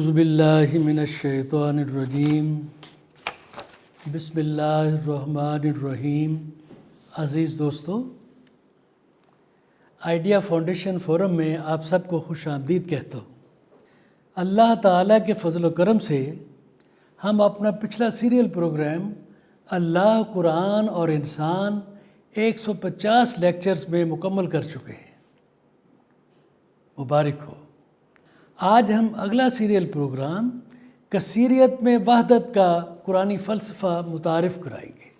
اعوذ باللہ من الشیطان الرجیم بسم اللہ الرحمن الرحیم۔ عزیز دوستو، آئیڈیا فاؤنڈیشن فورم میں آپ سب کو خوش آمدید کہتا ہوں۔ اللہ تعالیٰ کے فضل و کرم سے ہم اپنا پچھلا سیریل پروگرام اللہ، قرآن اور انسان 150 لیکچرز میں مکمل کر چکے ہیں۔ مبارک ہو۔ آج ہم اگلا سیریل پروگرام کثیریت میں وحدت کا قرآنی فلسفہ متعارف کرائیں گے۔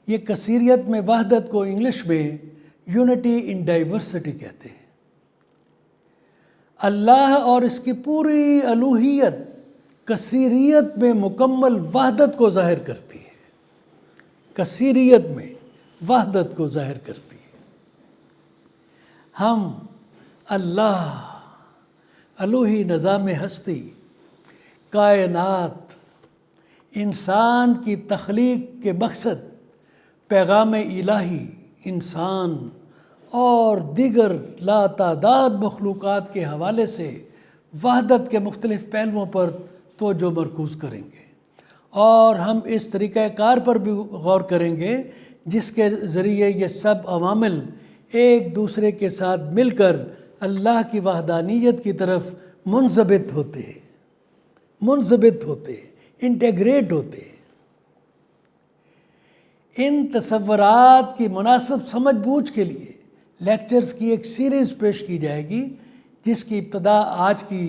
یہ کثیریت میں وحدت کو انگلش میں یونٹی ان ڈائیورسٹی کہتے ہیں۔ اللہ اور اس کی پوری الوہیت کثیریت میں مکمل وحدت کو ظاہر کرتی ہے۔ کثیریت میں وحدت کو ظاہر کرتی ہے۔ ہم اللہ، الوہی نظام ہستی، کائنات، انسان کی تخلیق کے مقصد، پیغام الہی، انسان اور دیگر لاتعداد مخلوقات کے حوالے سے وحدت کے مختلف پہلوؤں پر توجہ مرکوز کریں گے، اور ہم اس طریقہ کار پر بھی غور کریں گے جس کے ذریعے یہ سب عوامل ایک دوسرے کے ساتھ مل کر اللہ کی وحدانیت کی طرف منضبط ہوتے، انٹیگریٹ ہوتے۔ ان تصورات کی مناسب سمجھ بوجھ کے لیے لیکچرز کی ایک سیریز پیش کی جائے گی، جس کی ابتدا آج کی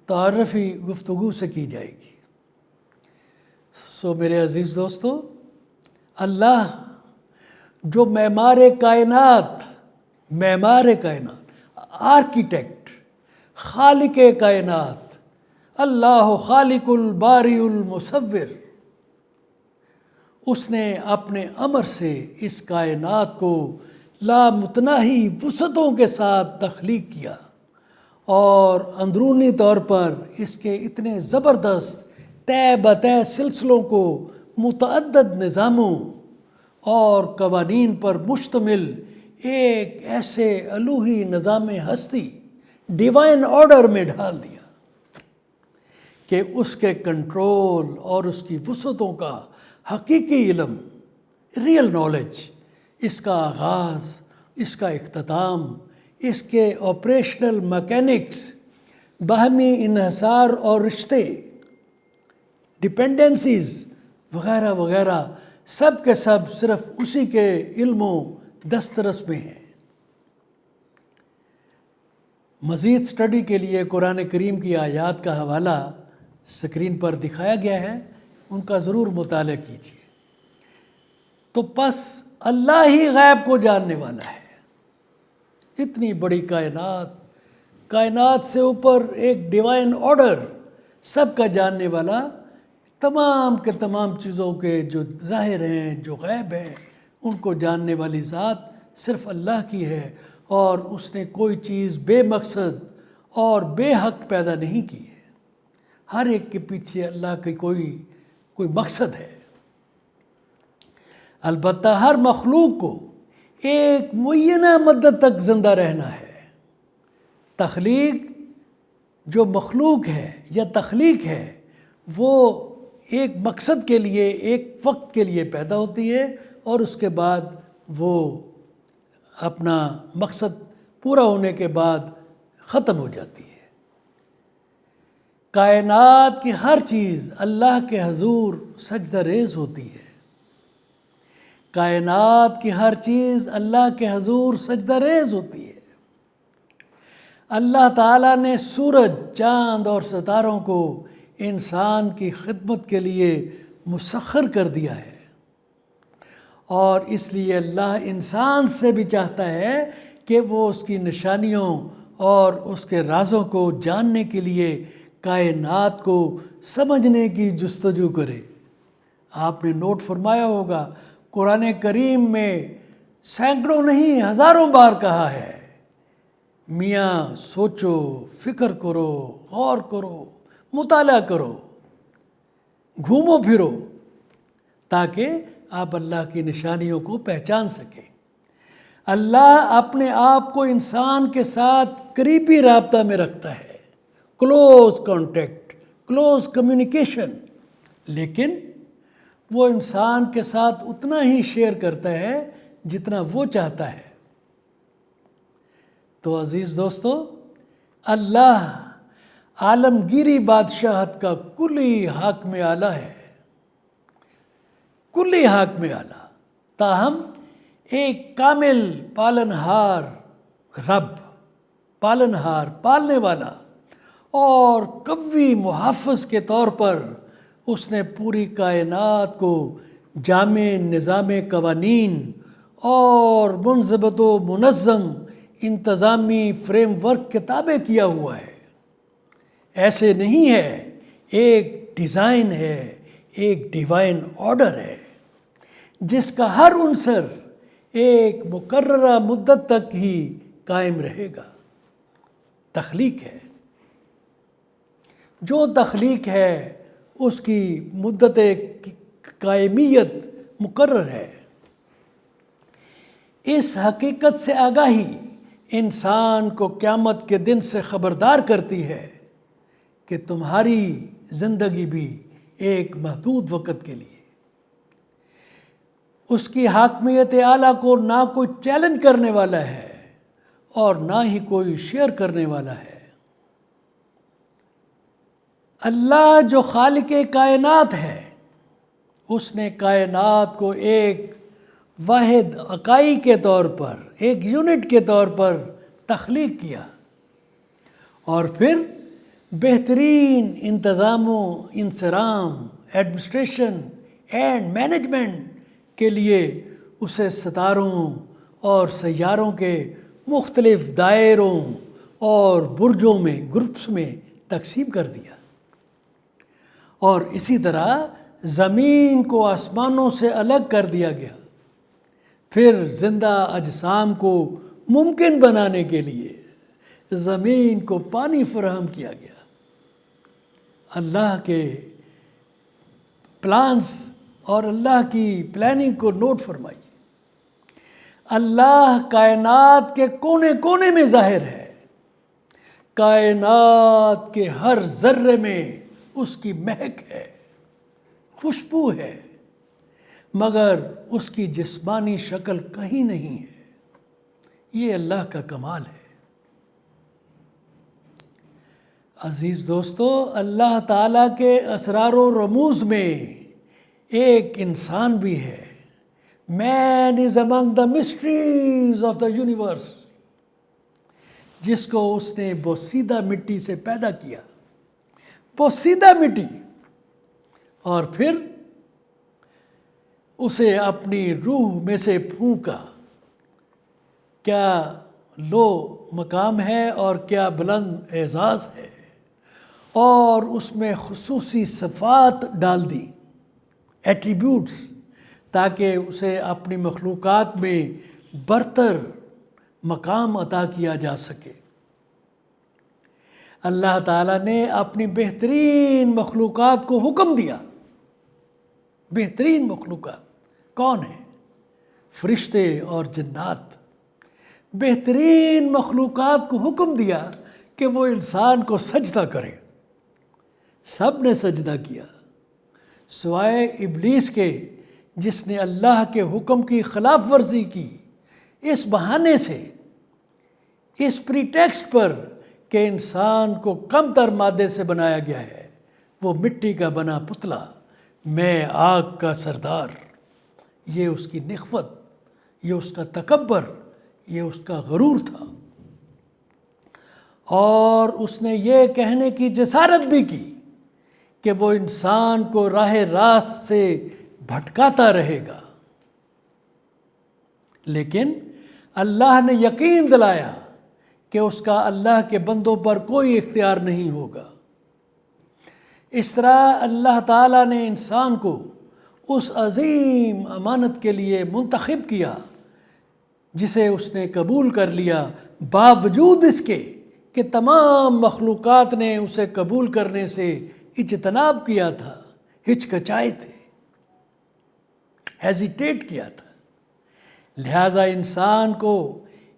تعارفی گفتگو سے کی جائے گی۔ میرے عزیز دوستو، اللہ جو معمار کائنات، آرکیٹیکٹ، خالق کائنات، اللہ خالق الباری المصور، اس نے اپنے امر سے اس کائنات کو لامتناہی وسعتوں کے ساتھ تخلیق کیا، اور اندرونی طور پر اس کے اتنے زبردست طے بطے سلسلوں کو متعدد نظاموں اور قوانین پر مشتمل ایک ایسے الوہی نظام ہستی، ڈیوائن آرڈر میں ڈھال دیا کہ اس کے کنٹرول اور اس کی وسعتوں کا حقیقی علم، ریئل نالج، اس کا آغاز، اس کا اختتام، اس کے آپریشنل میکینکس، باہمی انحصار اور رشتے، ڈپینڈنسیز وغیرہ وغیرہ، سب کے سب صرف اسی کے علم و دسترس میں ہیں۔ مزید سٹڈی کے لیے قرآن کریم کی آیات کا حوالہ سکرین پر دکھایا گیا ہے، ان کا ضرور مطالعہ کیجیے۔ تو پس اللہ ہی غیب کو جاننے والا ہے۔ اتنی بڑی کائنات سے اوپر ایک ڈیوائن آرڈر، سب کا جاننے والا، تمام کے تمام چیزوں کے جو ظاہر ہیں، جو غیب ہیں، ان کو جاننے والی ذات صرف اللہ کی ہے، اور اس نے کوئی چیز بے مقصد اور بے حق پیدا نہیں کی ہے۔ ہر ایک کے پیچھے اللہ کی کوئی مقصد ہے۔ البتہ ہر مخلوق کو ایک معینہ مدت تک زندہ رہنا ہے۔ جو مخلوق ہے یا تخلیق ہے، وہ ایک مقصد کے لیے، ایک وقت کے لیے پیدا ہوتی ہے، اور اس کے بعد وہ اپنا مقصد پورا ہونے کے بعد ختم ہو جاتی ہے۔ کائنات کی ہر چیز اللہ کے حضور سجدہ ریز ہوتی ہے۔ کائنات کی ہر چیز اللہ کے حضور سجدہ ریز ہوتی ہے۔ اللہ تعالیٰ نے سورج، چاند اور ستاروں کو انسان کی خدمت کے لیے مسخر کر دیا ہے، اور اس لیے اللہ انسان سے بھی چاہتا ہے کہ وہ اس کی نشانیوں اور اس کے رازوں کو جاننے کے لیے کائنات کو سمجھنے کی جستجو کرے۔ آپ نے نوٹ فرمایا ہوگا، قرآن کریم میں سینکڑوں نہیں ہزاروں بار کہا ہے، میاں سوچو، فکر کرو، غور کرو، مطالعہ کرو، گھومو پھرو، تاکہ آپ اللہ کی نشانیوں کو پہچان سکیں۔ اللہ اپنے آپ کو انسان کے ساتھ قریبی رابطہ میں رکھتا ہے، کلوز کانٹیکٹ، کلوز کمیونیکیشن، لیکن وہ انسان کے ساتھ اتنا ہی شیئر کرتا ہے جتنا وہ چاہتا ہے۔ تو عزیز دوستو، اللہ عالمگیری بادشاہت کا کلی حاکم اعلیٰ ہے، کلی حاکم اعلیٰ، تاہم ایک کامل پالنہار رب، پالنہار، پالنے والا اور قوی محافظ کے طور پر اس نے پوری کائنات کو جامع نظام قوانین اور منضبط و منظم انتظامی فریم ورک کے تابع کیا ہوا ہے۔ ایسے نہیں ہے، ایک ڈیزائن ہے، ایک ڈیوائن آرڈر ہے جس کا ہر عنصر ایک مقررہ مدت تک ہی قائم رہے گا۔ تخلیق ہے، جو تخلیق ہے اس کی مدت قائمیت مقرر ہے۔ اس حقیقت سے آگاہی انسان کو قیامت کے دن سے خبردار کرتی ہے کہ تمہاری زندگی بھی ایک محدود وقت کے لیے۔ اس کی حاکمیت اعلیٰ کو نہ کوئی چیلنج کرنے والا ہے اور نہ ہی کوئی شیئر کرنے والا ہے۔ اللہ جو خالق کائنات ہے، اس نے کائنات کو ایک واحد اکائی کے طور پر، ایک یونٹ کے طور پر تخلیق کیا، اور پھر بہترین انتظام و انصرام، ایڈمنسٹریشن اینڈ مینجمنٹ کے لیے اسے ستاروں اور سیاروں کے مختلف دائروں اور برجوں میں، گروپس میں تقسیم کر دیا، اور اسی طرح زمین کو آسمانوں سے الگ کر دیا گیا۔ پھر زندہ اجسام کو ممکن بنانے کے لیے زمین کو پانی فراہم کیا گیا۔ اللہ کے پلانز اور اللہ کی پلاننگ کو نوٹ فرمائیے۔ اللہ کائنات کے کونے کونے میں ظاہر ہے، کائنات کے ہر ذرے میں اس کی مہک ہے، خوشبو ہے، مگر اس کی جسمانی شکل کہیں نہیں ہے۔ یہ اللہ کا کمال ہے۔ عزیز دوستو، اللہ تعالیٰ کے اسرار و رموز میں ایک انسان بھی ہے۔ مین از امنگ دا مسٹریز آف دا یونیورس، جس کو اس نے بوسیدہ مٹی سے پیدا کیا، بوسیدہ مٹی، اور پھر اسے اپنی روح میں سے پھونکا۔ کیا لو مقام ہے اور کیا بلند اعزاز ہے، اور اس میں خصوصی صفات ڈال دی، ایٹریبیوٹس، تاکہ اسے اپنی مخلوقات میں برتر مقام عطا کیا جا سکے۔ اللہ تعالیٰ نے اپنی بہترین مخلوقات کو حکم دیا۔ بہترین مخلوقات کون ہیں؟ فرشتے اور جنات۔ بہترین مخلوقات کو حکم دیا کہ وہ انسان کو سجدہ کرے۔ سب نے سجدہ کیا سوائے ابلیس کے، جس نے اللہ کے حکم کی خلاف ورزی کی، اس بہانے سے، اس پریٹیکسٹ پر کہ انسان کو کم تر مادے سے بنایا گیا ہے، وہ مٹی کا بنا پتلا، میں آگ کا سردار۔ یہ اس کی نخوت، یہ اس کا تکبر، یہ اس کا غرور تھا، اور اس نے یہ کہنے کی جسارت بھی کی کہ وہ انسان کو راہ راست سے بھٹکاتا رہے گا۔ لیکن اللہ نے یقین دلایا کہ اس کا اللہ کے بندوں پر کوئی اختیار نہیں ہوگا۔ اس طرح اللہ تعالیٰ نے انسان کو اس عظیم امانت کے لیے منتخب کیا جسے اس نے قبول کر لیا، باوجود اس کے کہ تمام مخلوقات نے اسے قبول کرنے سے اجتناب کیا تھا، ہچکچائے تھے، ہیزیٹیٹ کیا تھا۔ لہٰذا انسان کو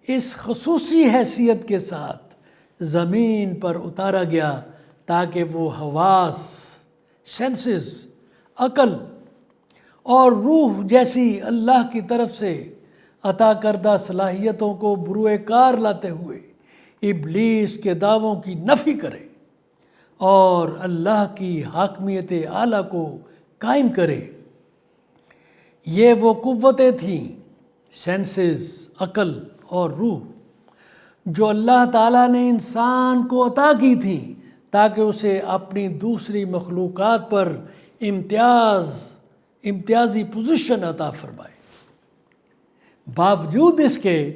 اس خصوصی حیثیت کے ساتھ زمین پر اتارا گیا تاکہ وہ حواس، سینسز، عقل اور روح جیسی اللہ کی طرف سے عطا کردہ صلاحیتوں کو بروئے کار لاتے ہوئے ابلیس کے دعووں کی نفی کرے اور اللہ کی حاکمیت اعلیٰ کو قائم کرے۔ یہ وہ قوتیں تھیں، سینسز، عقل اور روح، جو اللہ تعالیٰ نے انسان کو عطا کی تھیں تاکہ اسے اپنی دوسری مخلوقات پر امتیازی پوزیشن عطا فرمائے۔ باوجود اس کے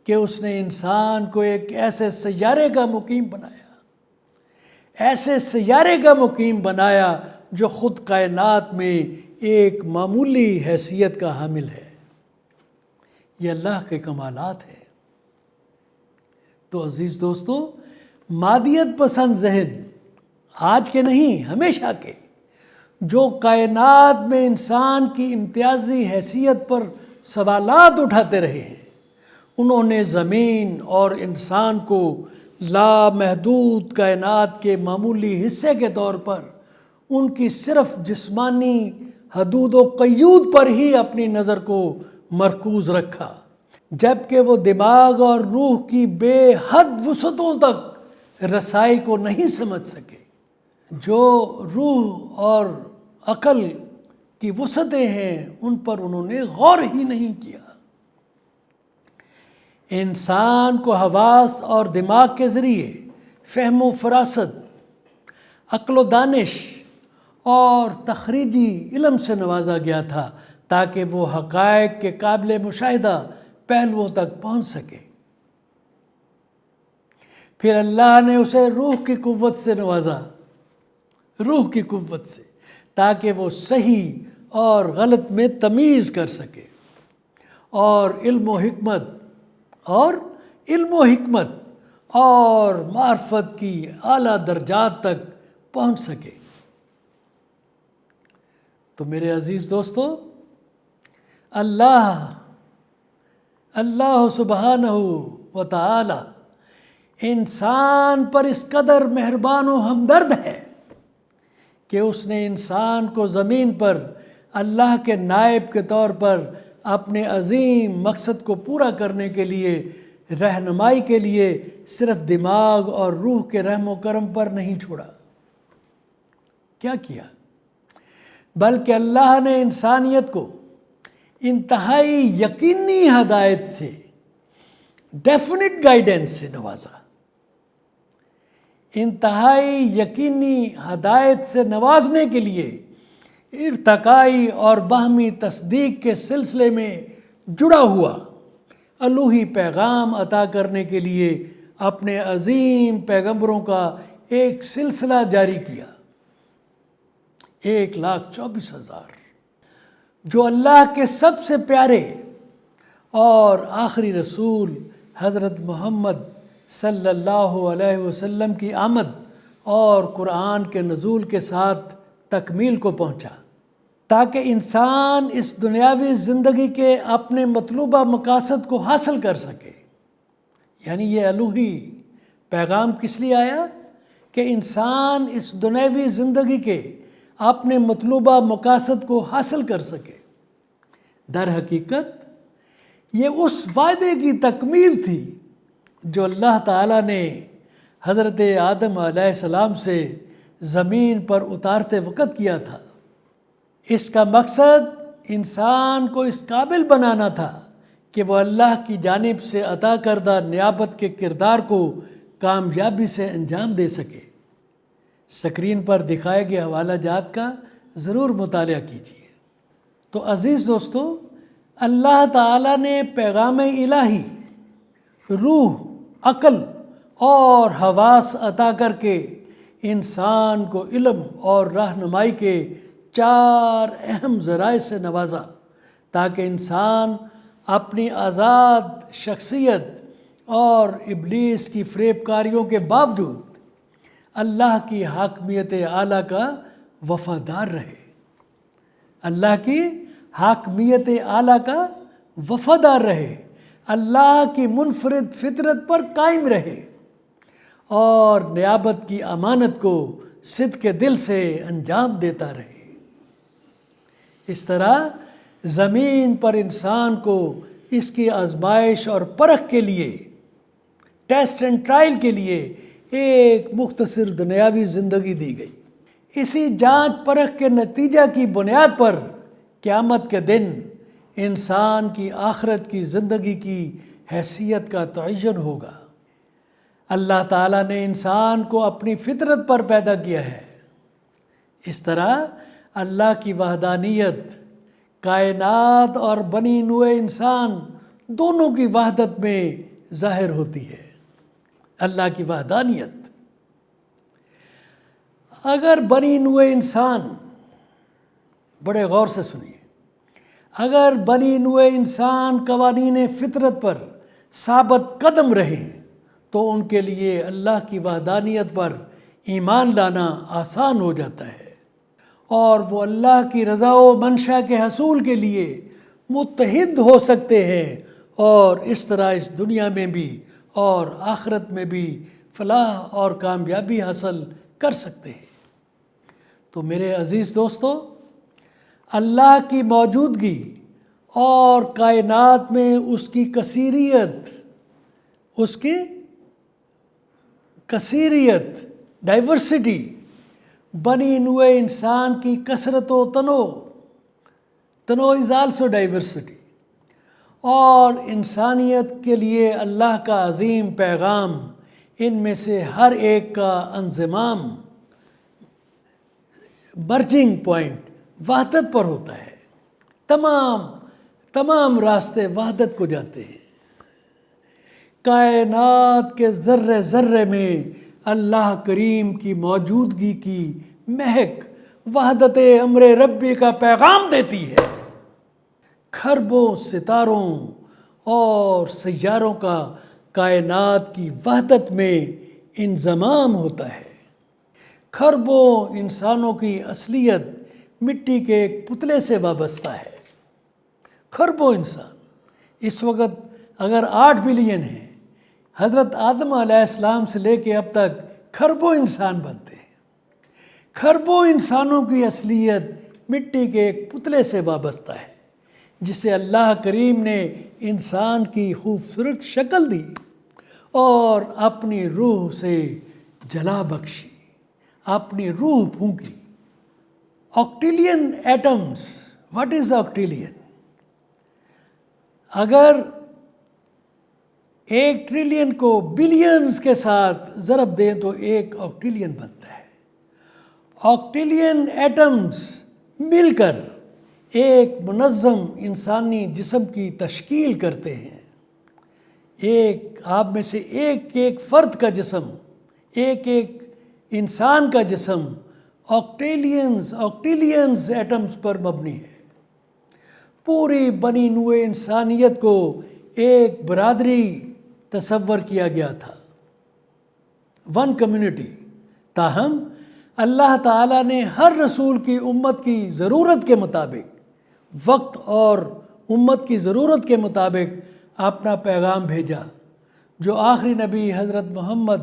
کہ اس نے انسان کو ایک ایسے سیارے کا مقیم بنایا جو خود کائنات میں ایک معمولی حیثیت کا حامل ہے۔ یہ اللہ کے کمالات ہیں۔ تو عزیز دوستو، مادیت پسند ذہن آج کے نہیں، ہمیشہ کے، جو کائنات میں انسان کی امتیازی حیثیت پر سوالات اٹھاتے رہے ہیں، انہوں نے زمین اور انسان کو لامحدود کائنات کے معمولی حصے کے طور پر ان کی صرف جسمانی حدود و قیود پر ہی اپنی نظر کو مرکوز رکھا، جبکہ وہ دماغ اور روح کی بے حد وسعتوں تک رسائی کو نہیں سمجھ سکے۔ جو روح اور عقل کی وسعتیں ہیں ان پر انہوں نے غور ہی نہیں کیا۔ انسان کو حواس اور دماغ کے ذریعے فہم و فراست، عقل و دانش اور تخریجی علم سے نوازا گیا تھا تاکہ وہ حقائق کے قابل مشاہدہ پہلوؤں تک پہنچ سکے۔ پھر اللہ نے اسے روح کی قوت سے نوازا، روح کی قوت سے، تاکہ وہ صحیح اور غلط میں تمیز کر سکے اور علم و حکمت اور معرفت کی اعلیٰ درجات تک پہنچ سکے۔ تو میرے عزیز دوستو، اللہ سبحانہ و تعالی انسان پر اس قدر مہربان و ہمدرد ہے کہ اس نے انسان کو زمین پر اللہ کے نائب کے طور پر اپنے عظیم مقصد کو پورا کرنے کے لیے، رہنمائی کے لیے صرف دماغ اور روح کے رحم و کرم پر نہیں چھوڑا۔ کیا کیا؟ بلکہ اللہ نے انسانیت کو انتہائی یقینی ہدایت سے، ڈیفینٹ گائیڈنس سے نوازا۔ انتہائی یقینی ہدایت سے نوازنے کے لیے ارتقائی اور باہمی تصدیق کے سلسلے میں جڑا ہوا الوہی پیغام عطا کرنے کے لیے اپنے عظیم پیغمبروں کا ایک سلسلہ جاری کیا، 1,24,000، جو اللہ کے سب سے پیارے اور آخری رسول حضرت محمد صلی اللہ علیہ وسلم کی آمد اور قرآن کے نزول کے ساتھ تکمیل کو پہنچا، تاکہ انسان اس دنیاوی زندگی کے اپنے مطلوبہ مقاصد کو حاصل کر سکے۔ یعنی یہ الوہی پیغام کس لیے آیا؟ کہ انسان اس دنیاوی زندگی کے اپنے مطلوبہ مقاصد کو حاصل کر سکے۔ در حقیقت یہ اس وعدے کی تکمیل تھی جو اللہ تعالیٰ نے حضرت آدم علیہ السلام سے زمین پر اتارتے وقت کیا تھا۔ اس کا مقصد انسان کو اس قابل بنانا تھا کہ وہ اللہ کی جانب سے عطا کردہ نیابت کے کردار کو کامیابی سے انجام دے سکے۔ سکرین پر دکھائے گئے حوالہ جات کا ضرور مطالعہ کیجیے۔ تو عزیز دوستو، اللہ تعالیٰ نے پیغام الہی، روح، عقل اور حواس عطا کر کے انسان کو علم اور رہنمائی کے 4 اہم ذرائع سے نوازا، تاکہ انسان اپنی آزاد شخصیت اور ابلیس کی فریب کاریوں کے باوجود اللہ کی حاکمیت اعلیٰ کا وفادار رہے، اللہ کی حاکمیت اعلیٰ کا وفادار رہے، اللہ کی منفرد فطرت پر قائم رہے اور نیابت کی امانت کو صدق کے دل سے انجام دیتا رہے۔ اس طرح زمین پر انسان کو اس کی آزمائش اور پرکھ کے لیے، ٹیسٹ اینڈ ٹرائل کے لیے ایک مختصر دنیاوی زندگی دی گئی۔ اسی جانچ پرکھ کے نتیجہ کی بنیاد پر قیامت کے دن انسان کی آخرت کی زندگی کی حیثیت کا تعین ہوگا۔ اللہ تعالیٰ نے انسان کو اپنی فطرت پر پیدا کیا ہے۔ اس طرح اللہ کی وحدانیت کائنات اور بنی نوع انسان دونوں کی وحدت میں ظاہر ہوتی ہے۔ اللہ کی وحدانیت، اگر بنی نوع انسان، بڑے غور سے سنیے، اگر بنی نوع انسان قوانین فطرت پر ثابت قدم رہیں تو ان کے لیے اللہ کی وحدانیت پر ایمان لانا آسان ہو جاتا ہے، اور وہ اللہ کی رضا و منشا کے حصول کے لیے متحد ہو سکتے ہیں، اور اس طرح اس دنیا میں بھی اور آخرت میں بھی فلاح اور کامیابی حاصل کر سکتے ہیں۔ تو میرے عزیز دوستو، اللہ کی موجودگی اور کائنات میں اس کی کثیریت، ڈائیورسٹی، بنی نوع انسان کی کثرت و تنوع از آلسو ڈائیورسٹی، اور انسانیت کے لیے اللہ کا عظیم پیغام، ان میں سے ہر ایک کا انضمام، مرجنگ پوائنٹ وحدت پر ہوتا ہے۔ تمام راستے وحدت کو جاتے ہیں۔ کائنات کے ذرے ذرے میں اللہ کریم کی موجودگی کی مہک وحدت امر ربی کا پیغام دیتی ہے۔ کھربوں ستاروں اور سیاروں کا کائنات کی وحدت میں انضمام ہوتا ہے۔ کھربوں انسانوں کی اصلیت مٹی کے ایک پتلے سے وابستہ ہے۔ کھربوں انسان، اس وقت اگر 8 بلین ہیں، حضرت آدم علیہ السلام سے لے کے اب تک کھربوں انسان بنتے ہیں۔ کھربوں انسانوں کی اصلیت مٹی کے ایک پتلے سے وابستہ ہے، جسے اللہ کریم نے انسان کی خوبصورت شکل دی اور اپنی روح سے جلا بخشی، اپنی روح پھونکی۔ آکٹیلین ایٹمز، واٹ از آکٹیلین؟ اگر 1 ٹریلین کو بلینز کے ساتھ ضرب دیں تو 1 آکٹیلین بنتا ہے۔ آکٹیلین ایٹمز مل کر ایک منظم انسانی جسم کی تشکیل کرتے ہیں۔ آپ میں سے ایک فرد کا جسم، ایک انسان کا جسم آکٹیلینز ایٹمز پر مبنی ہے۔ پوری بنی نوع انسانیت کو ایک برادری تصور کیا گیا تھا، 1 کمیونٹی۔ تاہم اللہ تعالیٰ نے ہر رسول کی امت کی ضرورت کے مطابق، وقت اور امت کی ضرورت کے مطابق اپنا پیغام بھیجا، جو آخری نبی حضرت محمد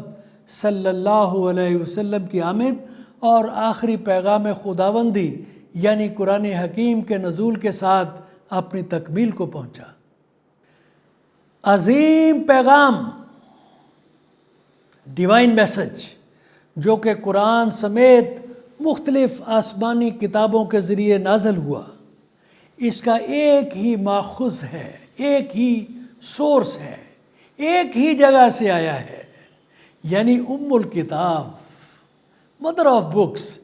صلی اللہ علیہ وسلم کی آمد اور آخری پیغام خداوندی یعنی قرآن حکیم کے نزول کے ساتھ اپنی تکمیل کو پہنچا۔ عظیم پیغام، ڈیوائن میسج، جو کہ قرآن سمیت مختلف آسمانی کتابوں کے ذریعے نازل ہوا، اس کا ایک ہی ماخذ ہے، ایک ہی سورس ہے، ایک ہی جگہ سے آیا ہے، یعنی الکتاب، مدر آف بکس،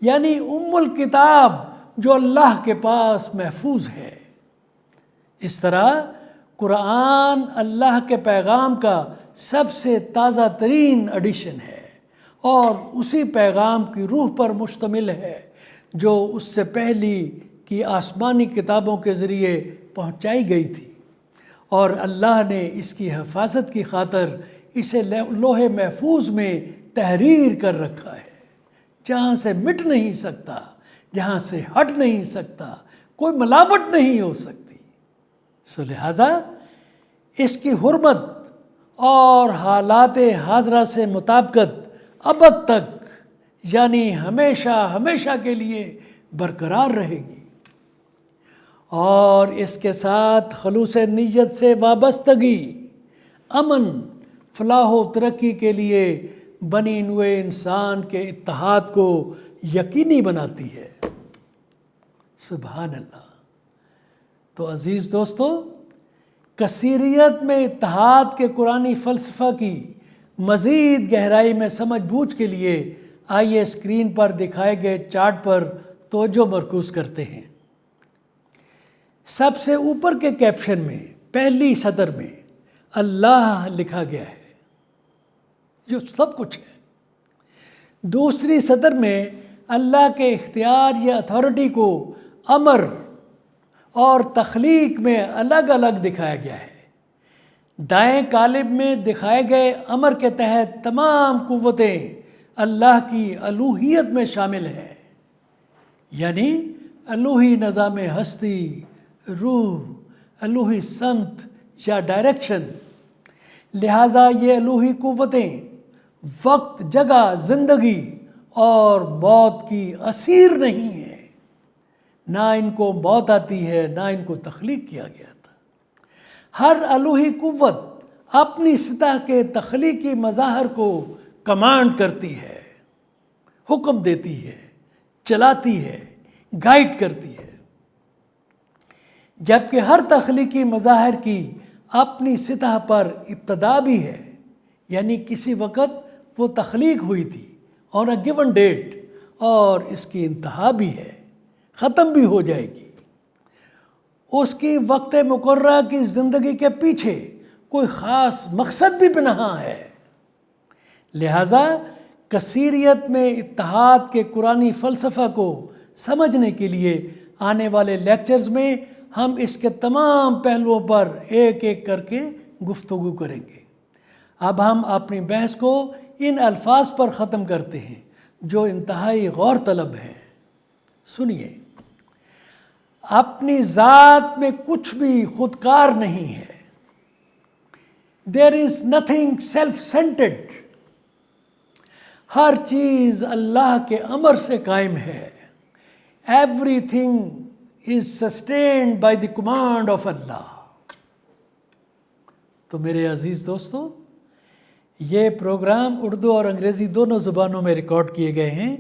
یعنی الکتاب جو اللہ کے پاس محفوظ ہے۔ اس طرح قرآن اللہ کے پیغام کا سب سے تازہ ترین ایڈیشن ہے، اور اسی پیغام کی روح پر مشتمل ہے جو اس سے پہلی کی آسمانی کتابوں کے ذریعے پہنچائی گئی تھی، اور اللہ نے اس کی حفاظت کی خاطر اسے لوح محفوظ میں تحریر کر رکھا ہے، جہاں سے مٹ نہیں سکتا، جہاں سے ہٹ نہیں سکتا، کوئی ملاوٹ نہیں ہو سکتی۔ لہٰذا اس کی حرمت اور حالات حاضرہ سے مطابقت ابد تک یعنی ہمیشہ ہمیشہ کے لیے برقرار رہے گی، اور اس کے ساتھ خلوص نیت سے وابستگی امن، فلاح و ترقی کے لیے بنی نوع انسان کے اتحاد کو یقینی بناتی ہے۔ سبحان اللہ۔ تو عزیز دوستو، کثیریت میں اتحاد کے قرآنی فلسفہ کی مزید گہرائی میں سمجھ بوجھ کے لیے آئیے اسکرین پر دکھائے گئے چارٹ پر توجہ مرکوز کرتے ہیں۔ سب سے اوپر کے کیپشن میں پہلی سطر میں اللہ لکھا گیا ہے جو سب کچھ ہے۔ دوسری سطر میں اللہ کے اختیار یا اتھارٹی کو امر اور تخلیق میں الگ الگ دکھایا گیا ہے۔ دائیں قالب میں دکھائے گئے امر کے تحت تمام قوتیں اللہ کی الوہیت میں شامل ہیں، یعنی الوہی نظام ہستی، روح، الوہی سمت یا ڈائریکشن۔ لہٰذا یہ الوہی قوتیں وقت، جگہ، زندگی اور موت کی اسیر نہیں ہیں، نہ ان کو موت آتی ہے، نہ ان کو تخلیق کیا گیا تھا۔ ہر الوہی قوت اپنی سطح کے تخلیقی مظاہر کو کمانڈ کرتی ہے، حکم دیتی ہے، چلاتی ہے، گائیڈ کرتی ہے، جبکہ ہر تخلیقی مظاہر کی اپنی سطح پر ابتدا بھی ہے، یعنی کسی وقت وہ تخلیق ہوئی تھی آن اے گیون ڈیٹ، اور اس کی انتہا بھی ہے، ختم بھی ہو جائے گی۔ اس کی وقت مقررہ کی زندگی کے پیچھے کوئی خاص مقصد بھی پنہاں ہے۔ لہٰذا کثیریت میں اتحاد کے قرآنی فلسفہ کو سمجھنے کے لیے آنے والے لیکچرز میں ہم اس کے تمام پہلوؤں پر ایک ایک کر کے گفتگو کریں گے۔ اب ہم اپنی بحث کو ان الفاظ پر ختم کرتے ہیں جو انتہائی غور طلب ہیں۔ سنیے، اپنی ذات میں کچھ بھی خودکار نہیں ہے۔ There is nothing self-centered۔ ہر چیز اللہ کے امر سے قائم ہے۔ Everything is sustained by the command of Allah۔ تو میرے عزیز دوستو، یہ پروگرام اردو اور انگریزی دونوں زبانوں میں ریکارڈ کیے گئے ہیں۔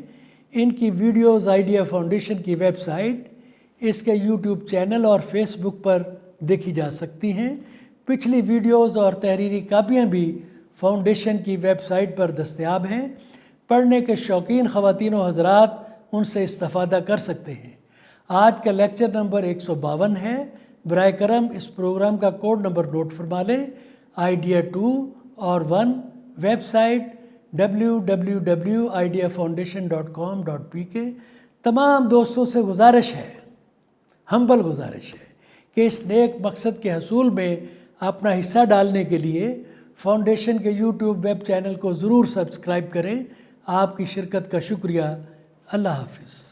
ان کی ویڈیوز آئیڈیا فاؤنڈیشن کی ویب سائٹ، اس کے یوٹیوب چینل اور فیس بک پر دیکھی جا سکتی ہیں۔ پچھلی ویڈیوز اور تحریری کاپیاں بھی فاؤنڈیشن کی ویب سائٹ پر دستیاب ہیں۔ پڑھنے کے شوقین خواتین و حضرات ان سے استفادہ کر سکتے ہیں۔ آج کا لیکچر نمبر 152 ہے۔ برائے کرم اس پروگرام کا کوڈ نمبر نوٹ فرما لیں، آئیڈیا 2 اور 1، ویب سائٹ www.ideafoundation.com.pk۔ تمام دوستوں سے گزارش ہے، ہمبل گزارش ہے کہ اس نیک مقصد کے حصول میں اپنا حصہ ڈالنے کے لیے فاؤنڈیشن کے یوٹیوب ویب چینل کو ضرور سبسکرائب کریں۔ آپ کی شرکت کا شکریہ۔ اللہ حافظ۔